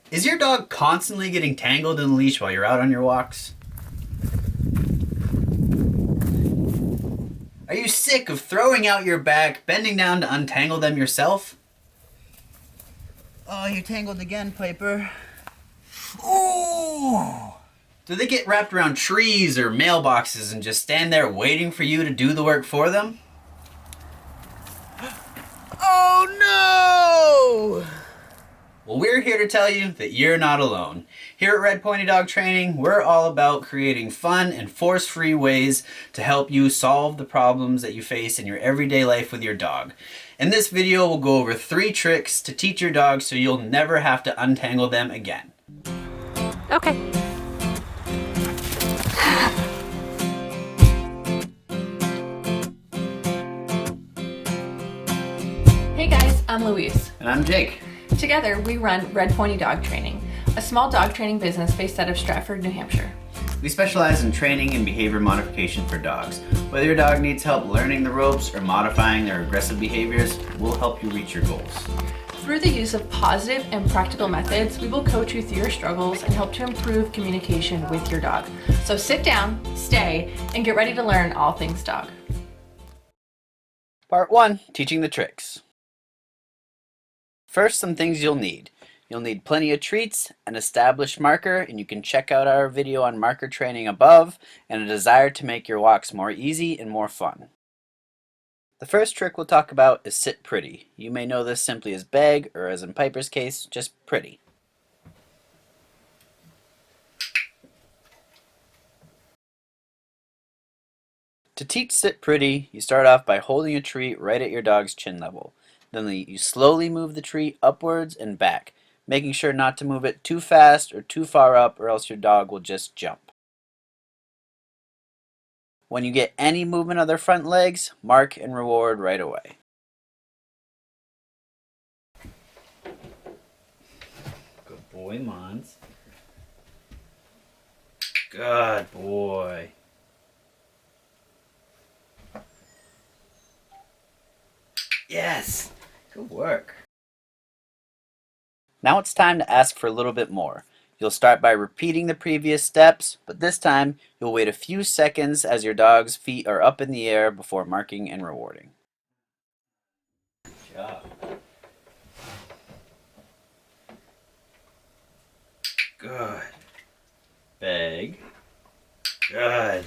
Is your dog constantly getting tangled in the leash while you're out on your walks? Are you sick of throwing out your back, bending down to untangle them yourself? Oh, you're tangled again, Piper. Ooh! Do they get wrapped around trees or mailboxes and just stand there waiting for you to do the work for them? Oh no! Well, we're here to tell you that you're not alone. Here at Red Pointy Dog Training, we're all about creating fun and force-free ways to help you solve the problems that you face in your everyday life with your dog. In this video, we'll go over 3 tricks to teach your dog so you'll never have to untangle them again. Okay. Hey guys, I'm Louise. And I'm Jake. Together, we run Red Pointy Dog Training, a small dog training business based out of Stratford, New Hampshire. We specialize in training and behavior modification for dogs. Whether your dog needs help learning the ropes or modifying their aggressive behaviors, we'll help you reach your goals. Through the use of positive and practical methods, we will coach you through your struggles and help to improve communication with your dog. So sit down, stay, and get ready to learn all things dog. Part 1, teaching the tricks. First, some things you'll need. You'll need plenty of treats, an established marker, and you can check out our video on marker training above, and a desire to make your walks more easy and more fun. The first trick we'll talk about is sit pretty. You may know this simply as beg, or as in Piper's case, just pretty. To teach sit pretty, you start off by holding a treat right at your dog's chin level. Then you slowly move the treat upwards and back, making sure not to move it too fast or too far up, or else your dog will just jump. When you get any movement of their front legs, mark and reward right away. Good boy, Mons. Good boy. Yes! Good work. Now it's time to ask for a little bit more. You'll start by repeating the previous steps, but this time you'll wait a few seconds as your dog's feet are up in the air before marking and rewarding. Good job. Good. Beg. Good.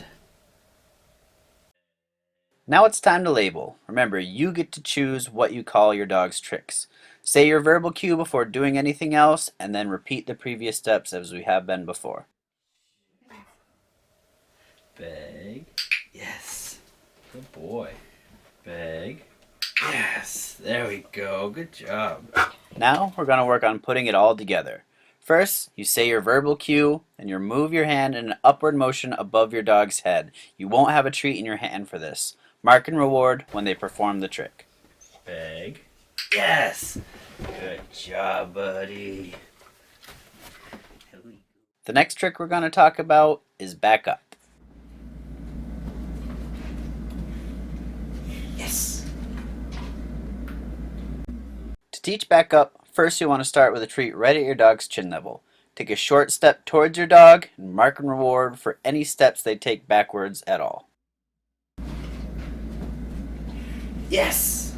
Now it's time to label. Remember, you get to choose what you call your dog's tricks. Say your verbal cue before doing anything else, and then repeat the previous steps as we have been before. Beg. Yes. Good boy. Beg. Yes. There we go. Good job. Now we're going to work on putting it all together. First, you say your verbal cue, and you move your hand in an upward motion above your dog's head. You won't have a treat in your hand for this. Mark and reward when they perform the trick. Beg. Yes! Good job, buddy. The next trick we're going to talk about is back up. Yes! To teach back up, first you want to start with a treat right at your dog's chin level. Take a short step towards your dog and mark and reward for any steps they take backwards at all. Yes!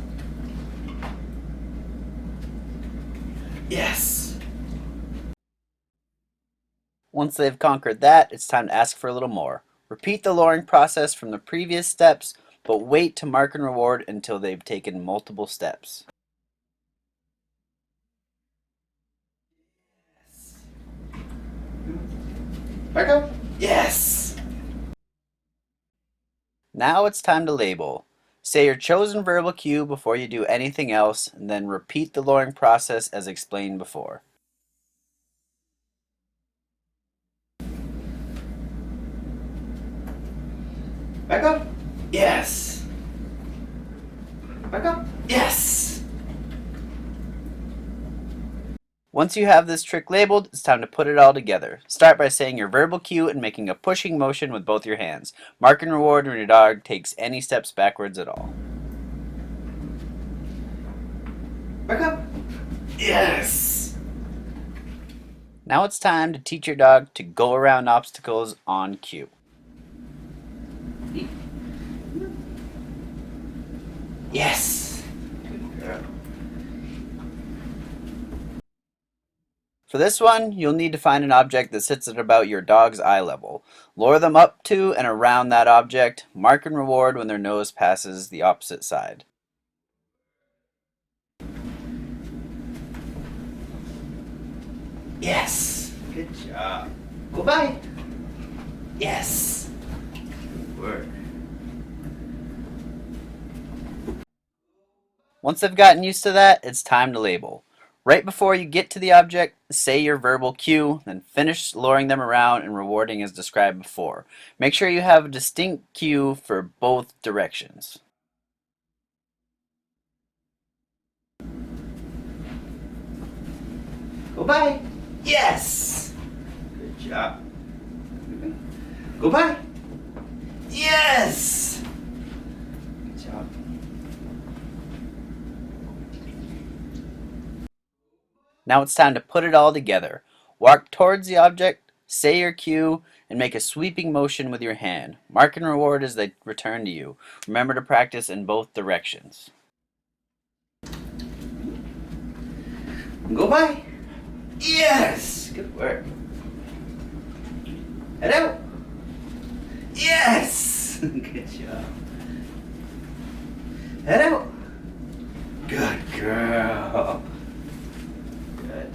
Yes! Once they've conquered that, it's time to ask for a little more. Repeat the lowering process from the previous steps, but wait to mark and reward until they've taken multiple steps. Back up. Yes! Now it's time to label. Say your chosen verbal cue before you do anything else, and then repeat the lowering process as explained before. Back up. Yes. Back up. Yes. Once you have this trick labeled, it's time to put it all together. Start by saying your verbal cue and making a pushing motion with both your hands. Mark and reward when your dog takes any steps backwards at all. Back up. Yes. Now it's time to teach your dog to go around obstacles on cue. Yes! Good girl. For this one, you'll need to find an object that sits at about your dog's eye level. Lure them up to and around that object. Mark and reward when their nose passes the opposite side. Yes! Good job. Go by. Yes! Good work. Once they've gotten used to that, it's time to label. Right before you get to the object, say your verbal cue, then finish luring them around and rewarding as described before. Make sure you have a distinct cue for both directions. Go by. Yes! Good job. Go by. Yes! Good job. Now it's time to put it all together. Walk towards the object, say your cue, and make a sweeping motion with your hand. Mark and reward as they return to you. Remember to practice in both directions. Go by. Yes! Good work. Head out. Yes! Good job. Head out. Good girl. Good.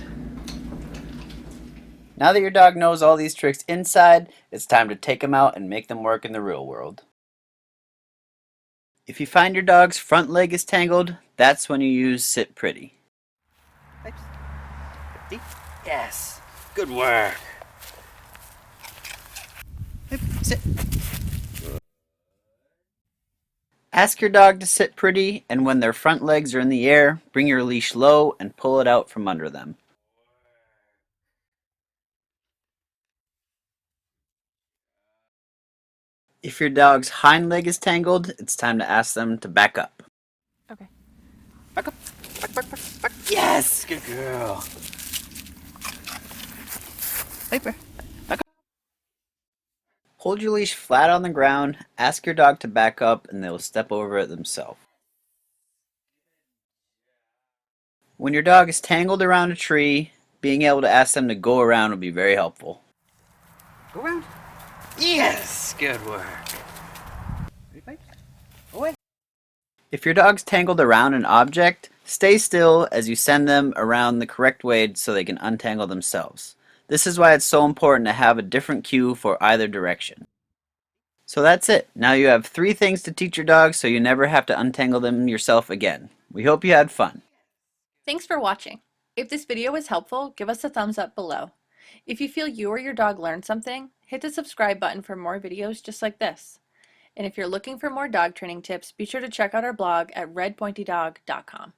Now that your dog knows all these tricks inside, it's time to take them out and make them work in the real world. If you find your dog's front leg is tangled, that's when you use Sit Pretty. Yes. Good work. Sit. Ask your dog to sit pretty, and when their front legs are in the air, bring your leash low and pull it out from under them. If your dog's hind leg is tangled, it's time to ask them to back up. Okay. Back up. Back, back, back, back. Yes! Good girl. Paper. Back up. Hold your leash flat on the ground, ask your dog to back up, and they will step over it themselves. When your dog is tangled around a tree, being able to ask them to go around will be very helpful. Go around. Yes! Good work. Away. If your dog's tangled around an object, stay still as you send them around the correct way so they can untangle themselves. This is why it's so important to have a different cue for either direction. So that's it. Now you have 3 things to teach your dog so you never have to untangle them yourself again. We hope you had fun. Thanks for watching. If this video was helpful, give us a thumbs up below. If you feel you or your dog learned something, hit the subscribe button for more videos just like this. And if you're looking for more dog training tips, be sure to check out our blog at redpointydog.com.